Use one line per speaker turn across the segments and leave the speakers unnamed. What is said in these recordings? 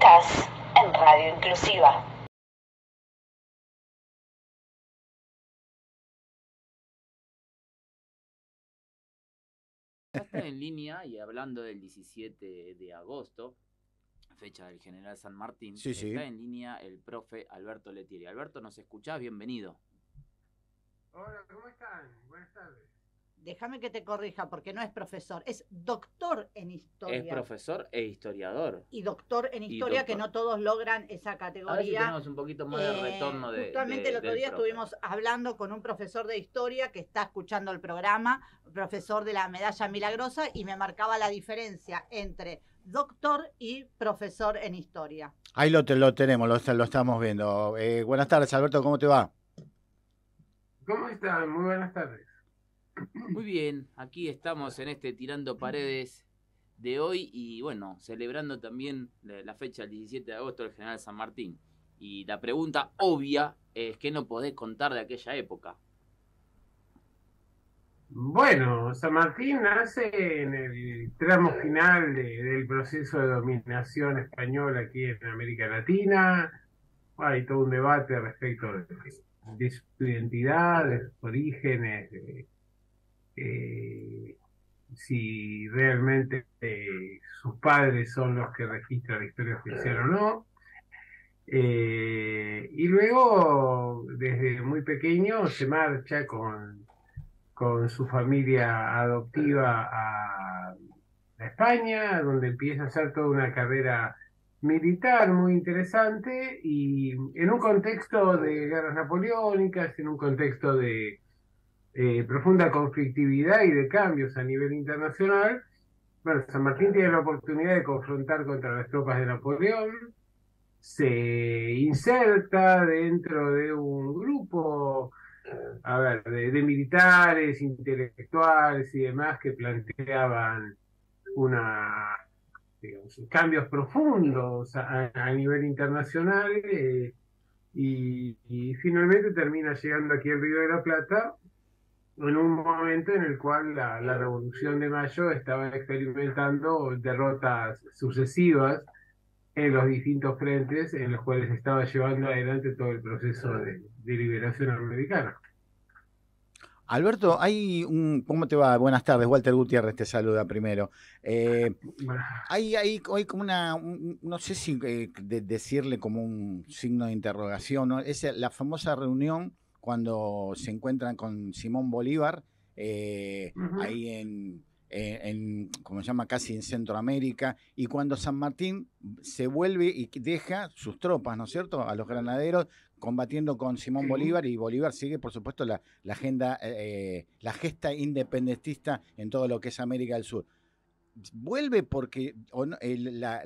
Estás en Radio Inclusiva.
Ya está en línea y hablando del 17 de agosto, fecha del General San Martín,
Sí.
está en línea el profe Alberto Letieri. Alberto, ¿nos escuchás? Bienvenido.
Hola, ¿cómo están? Buenas tardes.
Déjame que te corrija, porque no es profesor, es doctor en historia.
Es profesor e historiador.
Y doctor en historia, que no todos logran esa categoría.
A ver si tenemos un poquito más de retorno de
Justamente el otro día
profe.
estuvimos hablando con un profesor de historia que está escuchando el programa, profesor de la Medalla Milagrosa, y me marcaba la diferencia entre doctor y profesor en historia.
Ahí lo tenemos, lo estamos viendo. Buenas tardes, Alberto, ¿cómo te va?
¿Cómo están? Muy buenas tardes.
Muy bien, aquí estamos en este Tirando Paredes de hoy y bueno, celebrando también la fecha del 17 de agosto del General San Martín. Y la pregunta obvia es, ¿qué no podés contar de aquella época?
Bueno, San Martín nace en el tramo final del proceso de dominación española aquí en América Latina. Hay todo un debate respecto de su identidad, de sus orígenes, si realmente sus padres son los que registran la historia oficial o no. Y luego, desde muy pequeño, se marcha con su familia adoptiva a España, donde empieza a hacer toda una carrera militar muy interesante y en un contexto de guerras napoleónicas, en un contexto de profunda conflictividad y de cambios a nivel internacional. Bueno, San Martín tiene la oportunidad de confrontar contra las tropas de Napoleón, se inserta dentro de un grupo, de militares, intelectuales y demás que planteaban digamos, cambios profundos a nivel internacional y finalmente termina llegando aquí al Río de la Plata en un momento en el cual la Revolución de Mayo estaba experimentando derrotas sucesivas en los distintos frentes en los cuales estaba llevando adelante todo el proceso de liberación americana.
Alberto, ¿cómo te va? Buenas tardes, Walter Gutiérrez te saluda primero. Hay como no sé si decirle como un signo de interrogación, ¿no? Es la famosa reunión cuando se encuentran con Simón Bolívar, ahí como se llama, casi en Centroamérica, y cuando San Martín se vuelve y deja sus tropas, ¿no es cierto?, a los granaderos combatiendo con Simón Bolívar, y Bolívar sigue, por supuesto, la gesta independentista en todo lo que es América del Sur. Vuelve porque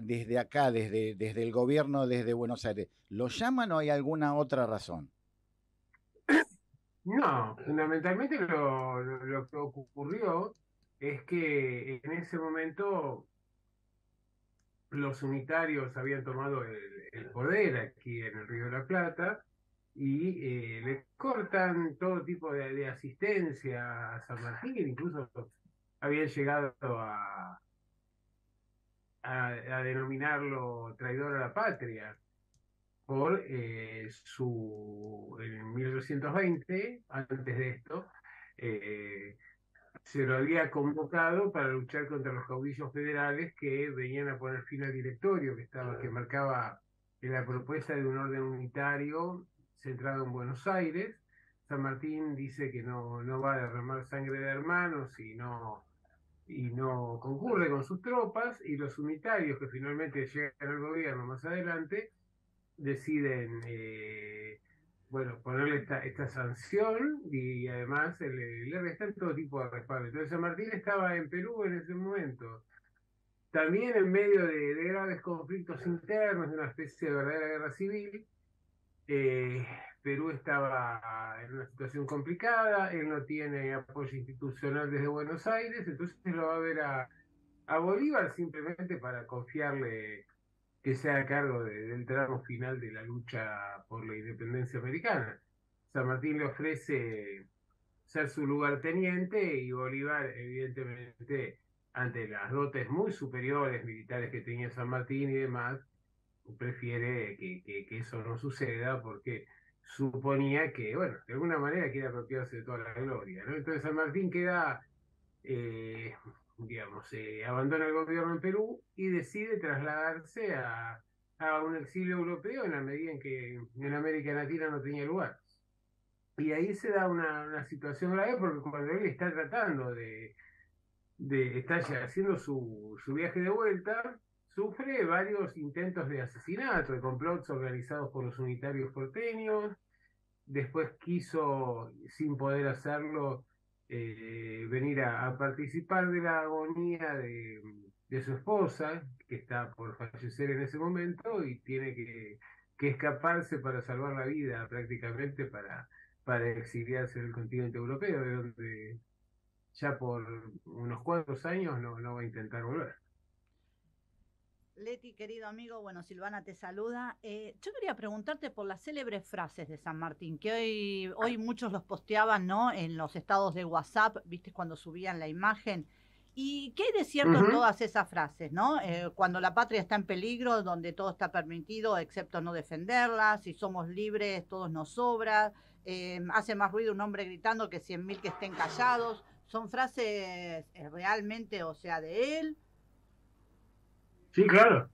desde acá, desde el gobierno, desde Buenos Aires, ¿lo llaman o hay alguna otra razón?
No, fundamentalmente lo que ocurrió es que en ese momento los unitarios habían tomado el poder aquí en el Río de la Plata y le cortan todo tipo de asistencia a San Martín, incluso habían llegado a denominarlo traidor a la patria por en 1820, antes de esto, se lo había convocado para luchar contra los caudillos federales que venían a poner fin al directorio que marcaba la propuesta de un orden unitario centrado en Buenos Aires. San Martín dice que no va a derramar sangre de hermanos y no concurre con sus tropas, y los unitarios que finalmente llegan al gobierno más adelante deciden ponerle esta sanción y además le restan todo tipo de respaldo. Entonces San Martín estaba en Perú en ese momento, también en medio de graves conflictos internos, de una especie de verdadera guerra civil. Perú estaba en una situación complicada, él no tiene apoyo institucional desde Buenos Aires, entonces lo va a ver a Bolívar simplemente para confiarle que sea a cargo del tramo final de la lucha por la independencia americana. San Martín le ofrece ser su lugarteniente y Bolívar, evidentemente, ante las dotes muy superiores militares que tenía San Martín y demás, prefiere que eso no suceda porque suponía que, bueno, de alguna manera quiere apropiarse de toda la gloria, ¿no? Entonces San Martín queda, digamos, abandona el gobierno en Perú y decide trasladarse a un exilio europeo en la medida en que en América Latina no tenía lugar. Y ahí se da una situación grave porque cuando él está tratando está ya haciendo su viaje de vuelta, sufre varios intentos de asesinato, de complots organizados por los unitarios porteños. Después quiso, sin poder hacerlo, venir a participar de la agonía de su esposa, que está por fallecer en ese momento, y tiene que escaparse para salvar la vida prácticamente para exiliarse en el continente europeo, de donde ya por unos cuantos años no va a intentar volver.
Leti, querido amigo, bueno, Silvana te saluda. Yo quería preguntarte por las célebres frases de San Martín, que hoy muchos los posteaban, ¿no? En los estados de WhatsApp, viste, cuando subían la imagen. ¿Y qué hay de cierto en todas esas frases, no? Cuando la patria está en peligro, donde todo está permitido, excepto no defenderla, si somos libres, todos nos sobra, hace más ruido un hombre gritando que 100.000 que estén callados. ¿Son frases realmente, o sea, de él?
Sí, claro.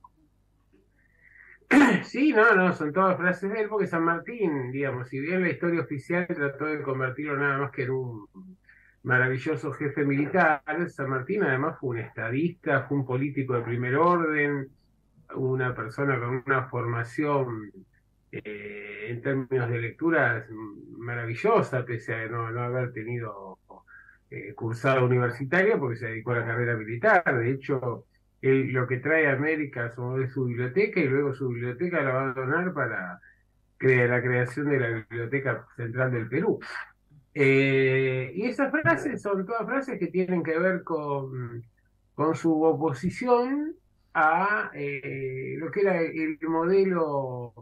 Sí, no, son todas frases de él, porque San Martín, digamos, si bien la historia oficial trató de convertirlo nada más que en un maravilloso jefe militar, San Martín además fue un estadista, fue un político de primer orden, una persona con una formación en términos de lecturas maravillosa, pese a no haber tenido cursado universitaria, porque se dedicó a la carrera militar. De hecho, él lo que trae a América es su biblioteca, y luego su biblioteca la va a donar para la creación de la Biblioteca Central del Perú. Y esas frases son todas frases que tienen que ver con su oposición a lo que era el modelo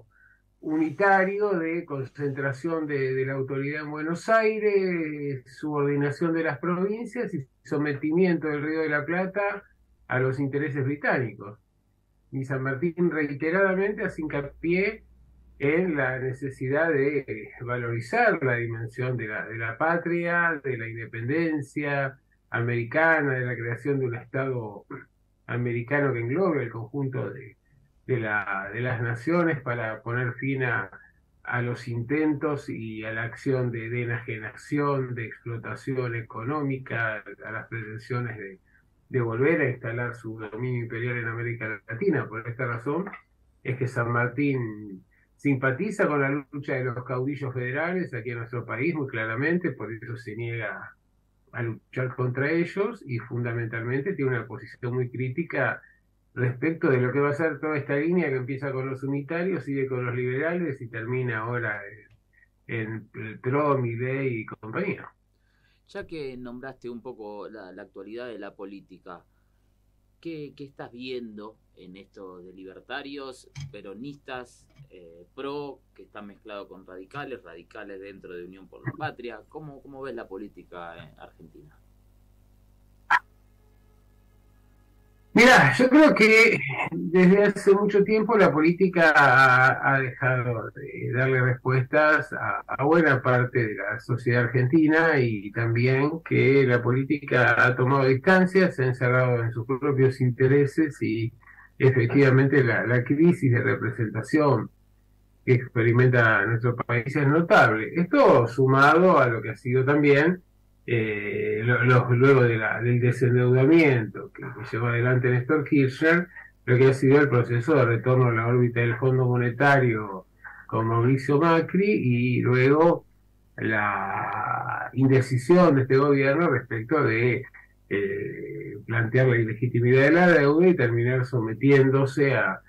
unitario de concentración de la autoridad en Buenos Aires, subordinación de las provincias y sometimiento del Río de la Plata a los intereses británicos. Y San Martín reiteradamente hace hincapié en la necesidad de valorizar la dimensión de la patria, de la independencia americana, de la creación de un Estado americano que englobe el conjunto de las naciones para poner fin a los intentos y a la acción de enajenación, de explotación económica, a las pretensiones de volver a instalar su dominio imperial en América Latina. Por esta razón es que San Martín simpatiza con la lucha de los caudillos federales aquí en nuestro país muy claramente, por eso se niega a luchar contra ellos, y fundamentalmente tiene una posición muy crítica respecto de lo que va a ser toda esta línea que empieza con los unitarios, sigue con los liberales y termina ahora en el PRO, Milei y compañía.
Ya que nombraste un poco la actualidad de la política, ¿qué estás viendo en esto de libertarios, peronistas, pro, que está mezclado con radicales dentro de Unión por la Patria? ¿Cómo ves la política en Argentina?
Mira, yo creo que desde hace mucho tiempo la política ha dejado de darle respuestas a buena parte de la sociedad argentina, y también que la política ha tomado distancia, se ha encerrado en sus propios intereses, y efectivamente la crisis de representación que experimenta nuestro país es notable. Esto sumado a lo que ha sido también luego del desendeudamiento que llevó adelante Néstor Kirchner, lo que ha sido el proceso de retorno a la órbita del Fondo Monetario con Mauricio Macri, y luego la indecisión de este gobierno respecto de plantear la ilegitimidad de la deuda y terminar sometiéndose a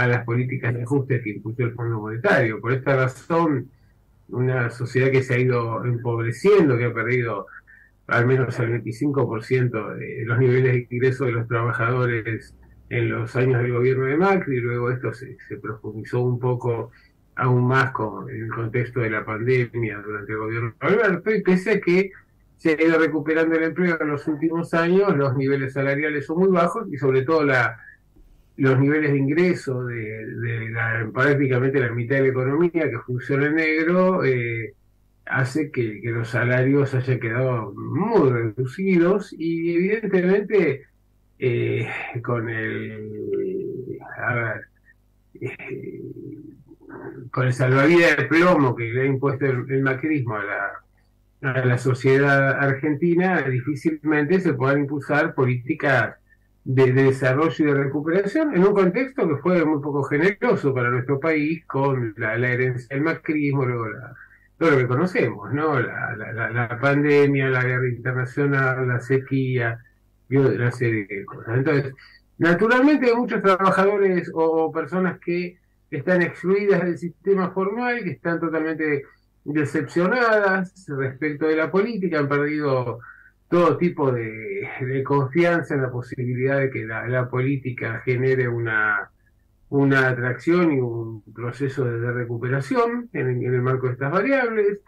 las políticas de ajuste que impuso el Fondo Monetario. Por esta razón, una sociedad que se ha ido empobreciendo, que ha perdido al menos el 25% de los niveles de ingreso de los trabajadores en los años del gobierno de Macri, y luego esto se profundizó un poco aún más con el contexto de la pandemia durante el gobierno de Alberto, y pese a que se ha ido recuperando el empleo en los últimos años, los niveles salariales son muy bajos, y sobre todo la los niveles de ingreso prácticamente la mitad de la economía que funciona en negro, hace que los salarios hayan quedado muy reducidos y evidentemente con a ver, eh, con el salvavidas de plomo que le ha impuesto el macrismo a la sociedad argentina, difícilmente se puedan impulsar políticas de desarrollo y de recuperación en un contexto que fue muy poco generoso para nuestro país con la herencia del macrismo, luego todo lo que conocemos, ¿no? La pandemia, la guerra internacional, la sequía y una serie de cosas. Entonces, naturalmente hay muchos trabajadores o personas que están excluidas del sistema formal, que están totalmente decepcionadas respecto de la política, han perdido todo tipo de confianza en la posibilidad de que la política genere una atracción y un proceso de recuperación en el marco de estas variables.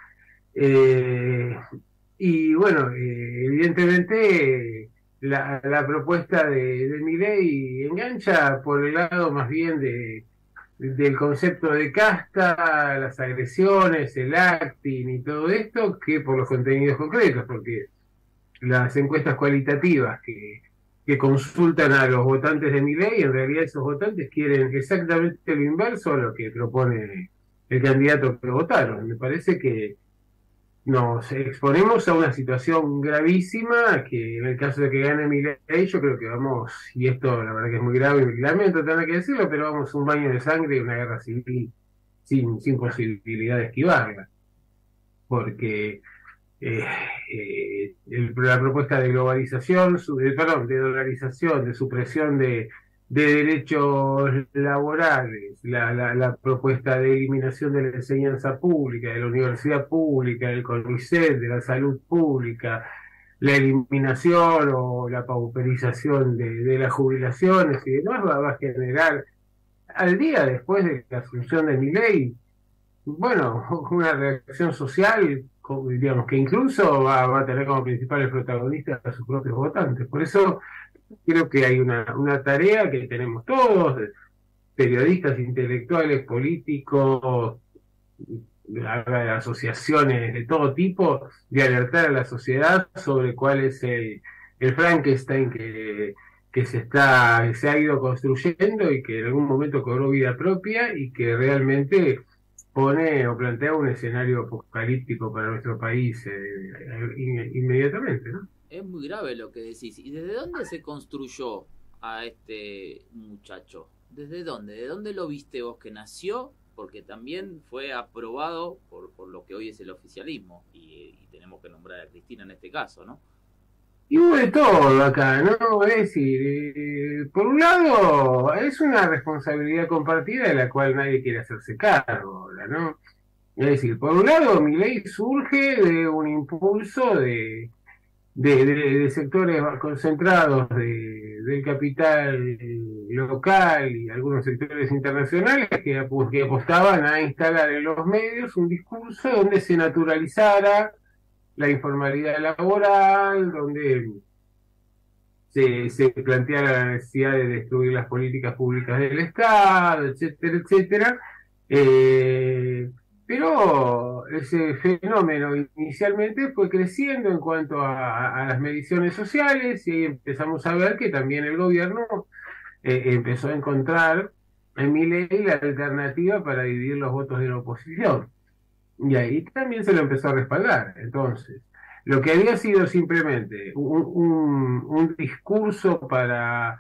Y bueno, evidentemente la propuesta de Milei engancha por el lado más bien del concepto de casta, las agresiones, el acting y todo esto, que por los contenidos concretos, porque las encuestas cualitativas que consultan a los votantes de Milei, en realidad esos votantes quieren exactamente lo inverso a lo que propone el candidato que votaron. Me parece que nos exponemos a una situación gravísima, que en el caso de que gane Milei, yo creo que vamos, y esto la verdad que es muy grave, y lamento tener que decirlo, pero vamos a un baño de sangre y una guerra civil sin posibilidad de esquivarla. Porque la propuesta de globalización, de dolarización, de supresión de derechos laborales, la propuesta de eliminación de la enseñanza pública, de la universidad pública, del CONICET, de la salud pública, la eliminación o la pauperización de las jubilaciones y demás, va a generar, al día después de la asunción de Milei, bueno, una reacción social, digamos, que incluso va a tener como principales protagonistas a sus propios votantes. Por eso creo que hay una tarea que tenemos todos, periodistas, intelectuales, políticos, asociaciones de todo tipo, de alertar a la sociedad sobre cuál es el Frankenstein que se ha ido construyendo y que en algún momento cobró vida propia y que realmente pone o plantea un escenario apocalíptico para nuestro país inmediatamente, ¿no?
Es muy grave lo que decís. ¿Y desde dónde se construyó a este muchacho? ¿Desde dónde? ¿De dónde lo viste vos que nació? Porque también fue aprobado por lo que hoy es el oficialismo. Y tenemos que nombrar a Cristina en este caso, ¿no?
Y hubo de todo acá, ¿no? Es decir, por un lado, es una responsabilidad compartida de la cual nadie quiere hacerse cargo, ¿no? Es decir, por un lado, Milei surge de un impulso de sectores concentrados del capital local y algunos sectores internacionales que apostaban a instalar en los medios un discurso donde se naturalizara la informalidad laboral, donde se planteara la necesidad de destruir las políticas públicas del Estado, etcétera, etcétera. Pero ese fenómeno inicialmente fue creciendo en cuanto a las mediciones sociales y empezamos a ver que también el gobierno empezó a encontrar en Milei la alternativa para dividir los votos de la oposición. Y ahí también se lo empezó a respaldar. Entonces, lo que había sido simplemente un discurso para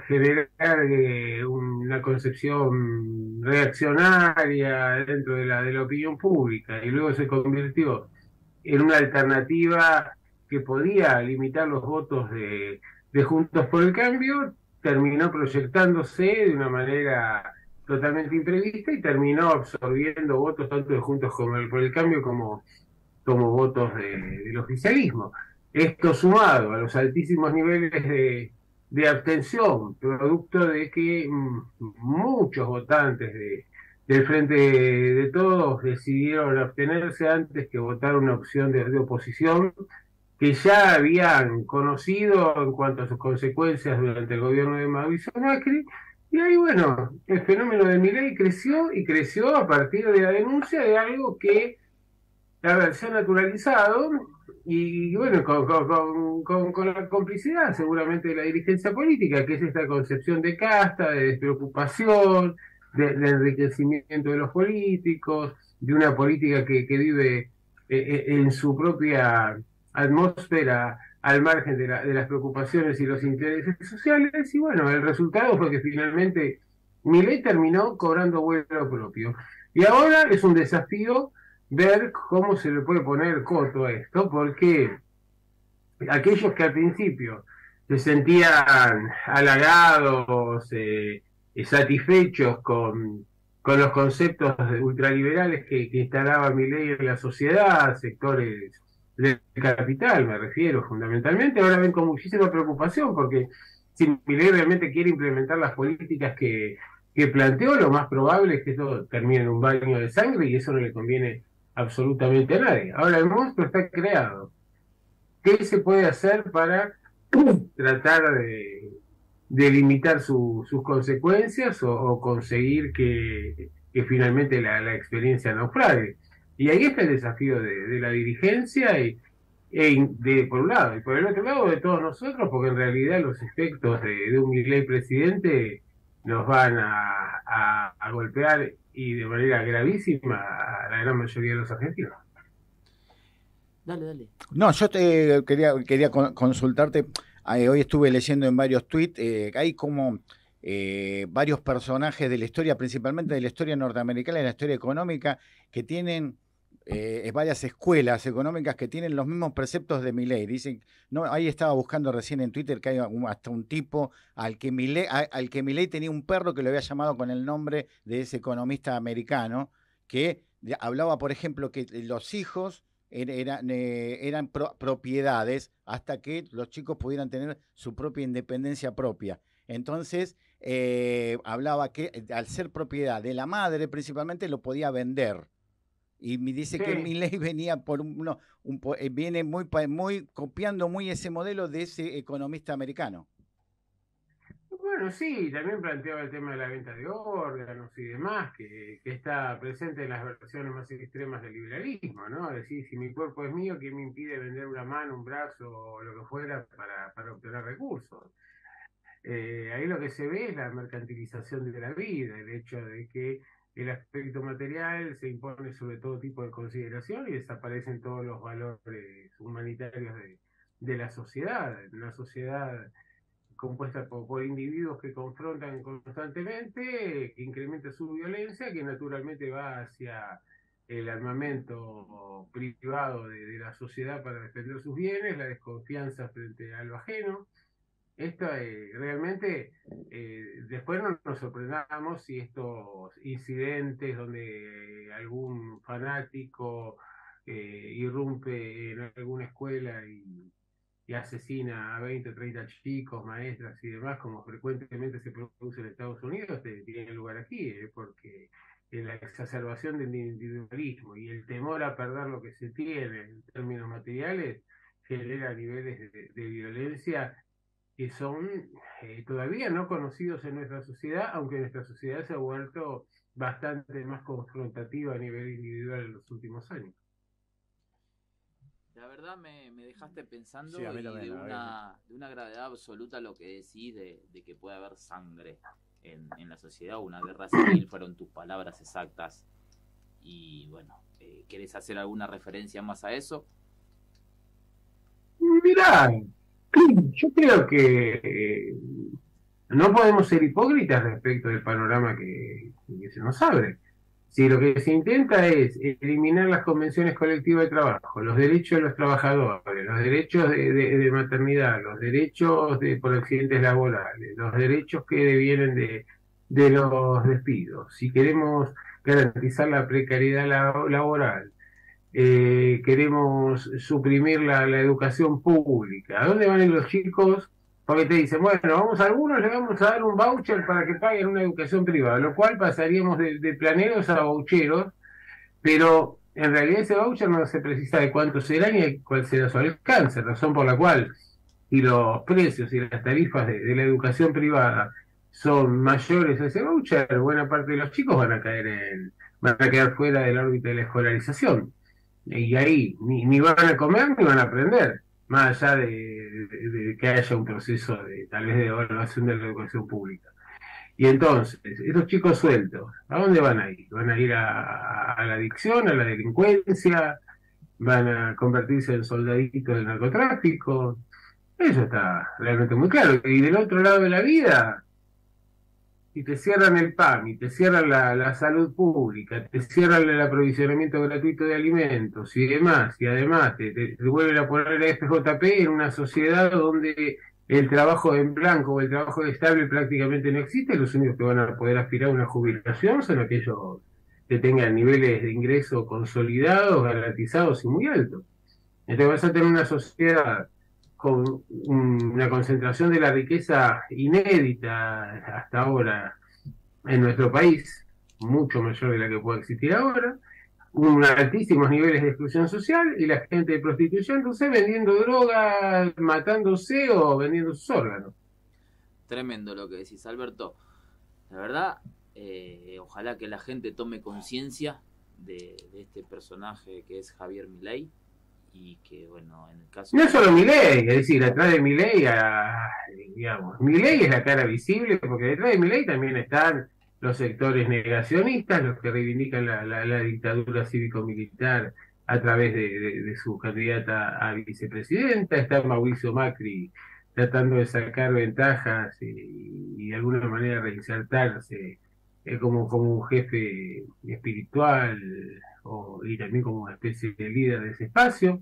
generar una concepción reaccionaria dentro de la opinión pública y luego se convirtió en una alternativa que podía limitar los votos de Juntos por el Cambio, terminó proyectándose de una manera totalmente imprevista y terminó absorbiendo votos tanto de Juntos por el Cambio como votos del oficialismo. Esto sumado a los altísimos niveles de abstención, producto de que muchos votantes del Frente de Todos decidieron abstenerse antes que votar una opción de oposición, que ya habían conocido en cuanto a sus consecuencias durante el gobierno de Mauricio Macri. Y ahí, bueno, el fenómeno de Milei creció y creció a partir de la denuncia de algo que, a ver, se ha naturalizado y, bueno, con la complicidad seguramente de la dirigencia política, que es esta concepción de casta, de despreocupación, de enriquecimiento de los políticos, de una política que vive en su propia atmósfera al margen de las preocupaciones y los intereses sociales. Y bueno, el resultado fue que finalmente Milei terminó cobrando vuelo propio. Y ahora es un desafío ver cómo se le puede poner coto a esto, porque aquellos que al principio se sentían halagados, satisfechos con los conceptos ultraliberales que instalaba Milei en la sociedad, sectores del capital, me refiero fundamentalmente, ahora ven con muchísima preocupación, porque si Milei realmente quiere implementar las políticas que planteó, lo más probable es que eso termine en un baño de sangre y eso no le conviene absolutamente a nadie. Ahora el monstruo está creado. ¿Qué se puede hacer para tratar de limitar sus consecuencias o conseguir que finalmente la experiencia naufrague? Y ahí está el desafío de la dirigencia por un lado, y por el otro lado de todos nosotros, porque en realidad los efectos de un Milei presidente nos van a golpear y de manera gravísima a la gran mayoría de los argentinos.
Dale.
No, yo te quería consultarte. Hoy estuve leyendo en varios tweets, hay como varios personajes de la historia, principalmente de la historia norteamericana y de la historia económica, que tienen varias escuelas económicas que tienen los mismos preceptos de Milei. Dicen, no, ahí estaba buscando recién en Twitter que hay hasta un tipo al que Milei tenía un perro que lo había llamado con el nombre de ese economista americano, que hablaba, por ejemplo, que los hijos eran propiedades hasta que los chicos pudieran tener su propia independencia propia. Entonces, hablaba que al ser propiedad de la madre principalmente lo podía vender. Y me dice que Milei venía viene muy copiando muy ese modelo de ese economista americano.
Bueno, sí, también planteaba el tema de la venta de órganos y demás, que está presente en las versiones más extremas del liberalismo, ¿no? Es decir, si mi cuerpo es mío, ¿quién me impide vender una mano, un brazo o lo que fuera para obtener recursos? Ahí lo que se ve es la mercantilización de la vida, el hecho de que el aspecto material se impone sobre todo tipo de consideración y desaparecen todos los valores humanitarios de la sociedad. Una sociedad compuesta por individuos que confrontan constantemente, que incrementa su violencia, que naturalmente va hacia el armamento privado de la sociedad para defender sus bienes, la desconfianza frente a lo ajeno. Esto realmente, después no nos sorprendamos si estos incidentes donde algún fanático irrumpe en alguna escuela y asesina a 20 o 30 chicos, maestras y demás, como frecuentemente se produce en Estados Unidos, tiene lugar aquí, porque la exacerbación del individualismo y el temor a perder lo que se tiene en términos materiales genera niveles de violencia que son todavía no conocidos en nuestra sociedad, aunque nuestra sociedad se ha vuelto bastante más confrontativa a nivel individual en los últimos años.
La verdad me dejaste pensando,
sí,
y de una gravedad absoluta lo que decís de que puede haber sangre en la sociedad, una guerra civil, fueron tus palabras exactas. Y bueno, ¿querés hacer alguna referencia más a eso?
Mirá, yo creo que no podemos ser hipócritas respecto del panorama que se nos abre. Si lo que se intenta es eliminar las convenciones colectivas de trabajo, los derechos de los trabajadores, los derechos de maternidad, los derechos por accidentes laborales, los derechos que devienen de los despidos, si queremos garantizar la precariedad laboral, queremos suprimir la educación pública, ¿a dónde van a ir los chicos? Porque te dicen, bueno, a algunos le vamos a dar un voucher para que paguen una educación privada, lo cual pasaríamos de planeros a voucheros, pero en realidad ese voucher no se precisa de cuánto será ni cuál será su alcance, razón por la cual si los precios y las tarifas de la educación privada son mayores a ese voucher, buena parte de los chicos van a quedar fuera del órbita de la escolarización. Y ahí ni van a comer ni van a aprender, más allá de que haya un proceso tal vez de evaluación de la educación pública. Y entonces, esos chicos sueltos, ¿a dónde van a ir? ¿Van a ir a la adicción, a la delincuencia? ¿Van a convertirse en soldaditos del narcotráfico? Eso está realmente muy claro. Y del otro lado de la vida, y te cierran el PAM, y te cierran la salud pública, te cierran el aprovisionamiento gratuito de alimentos y demás, y además te vuelven a poner la FJP en una sociedad donde el trabajo en blanco o el trabajo estable prácticamente no existe. Los únicos que van a poder aspirar a una jubilación son aquellos que tengan niveles de ingreso consolidados, garantizados y muy altos. Entonces vas a tener una sociedad con una concentración de la riqueza inédita hasta ahora en nuestro país, mucho mayor de la que puede existir ahora, altísimos niveles de exclusión social y la gente prostituyéndose, vendiendo drogas, matándose o vendiendo sus órganos.
Tremendo lo que decís, Alberto. La verdad, ojalá que la gente tome conciencia de este personaje que es Javier Milei, y que, bueno, en el caso...
No es solo Milei, es decir, atrás de Milei, digamos, Milei es la cara visible, porque detrás de Milei también están los sectores negacionistas, los que reivindican la dictadura cívico-militar a través de su candidata a vicepresidenta. Está Mauricio Macri tratando de sacar ventajas y de alguna manera reinsertarse como un jefe espiritual y también como una especie de líder de ese espacio.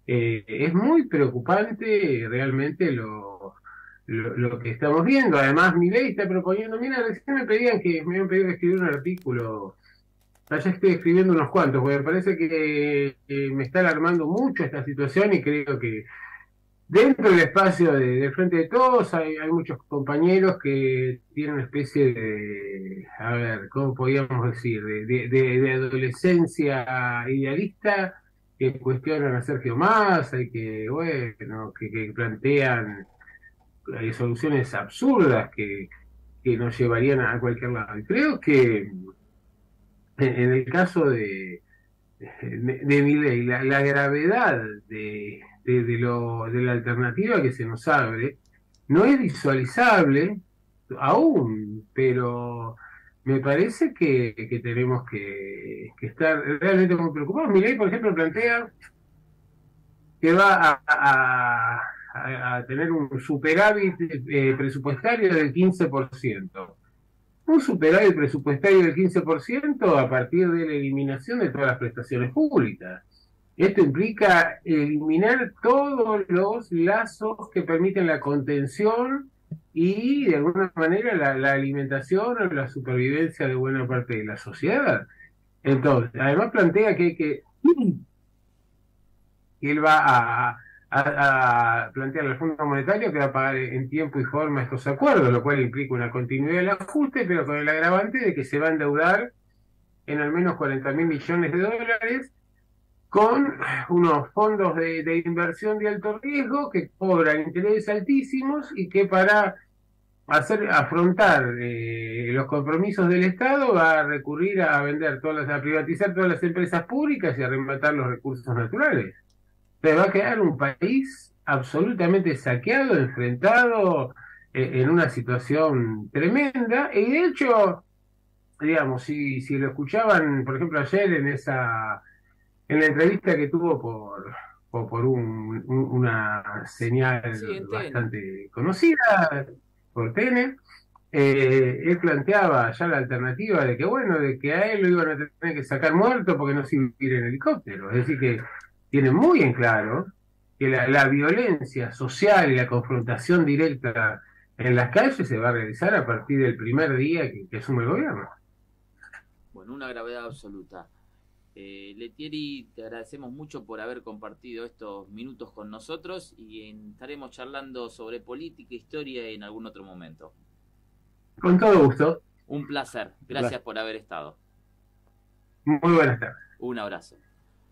Es muy preocupante realmente lo que estamos viendo. Además, Milei está proponiendo, mira, recién me habían pedido que escribiera un artículo, ya estoy escribiendo unos cuantos, porque me parece que me está alarmando mucho esta situación y creo que dentro del espacio del Frente de Todos hay muchos compañeros que tienen una especie de, a ver, ¿cómo podríamos decir? De adolescencia idealista, que cuestionan a Sergio Massa y que, bueno, que plantean soluciones absurdas que nos llevarían a cualquier lado. Y creo que en el caso de Milei, la gravedad de la alternativa que se nos abre no es visualizable aún, pero me parece que tenemos que estar realmente muy preocupados. Milei, por ejemplo, plantea que va a tener un superávit presupuestario del 15%. Un superávit presupuestario del 15% a partir de la eliminación de todas las prestaciones públicas. Esto implica eliminar todos los lazos que permiten la contención y, de alguna manera, la alimentación o la supervivencia de buena parte de la sociedad. Entonces, además plantea que él va a plantear al Fondo Monetario que va a pagar en tiempo y forma estos acuerdos, lo cual implica una continuidad del ajuste, pero con el agravante de que se va a endeudar en al menos 40.000 millones de dólares con unos fondos de inversión de alto riesgo que cobran intereses altísimos y que para afrontar los compromisos del Estado va a recurrir a privatizar todas las empresas públicas y a arrebatar los recursos naturales. Se va a quedar un país absolutamente saqueado, enfrentado en una situación tremenda, y de hecho, digamos, si lo escuchaban, por ejemplo, ayer en la entrevista que tuvo por una señal bastante conocida, por TN, él planteaba ya la alternativa de que, bueno, de que a él lo iban a tener que sacar muerto porque no se iba a ir en helicóptero. Es decir, que tiene muy en claro que la violencia social y la confrontación directa en las calles se va a realizar a partir del primer día que asume el gobierno.
Bueno, una gravedad absoluta. Letieri, te agradecemos mucho por haber compartido estos minutos con nosotros y estaremos charlando sobre política, historia en algún otro momento.
Con todo gusto.
Un placer. Gracias por haber estado.
Muy buenas tardes.
Un abrazo.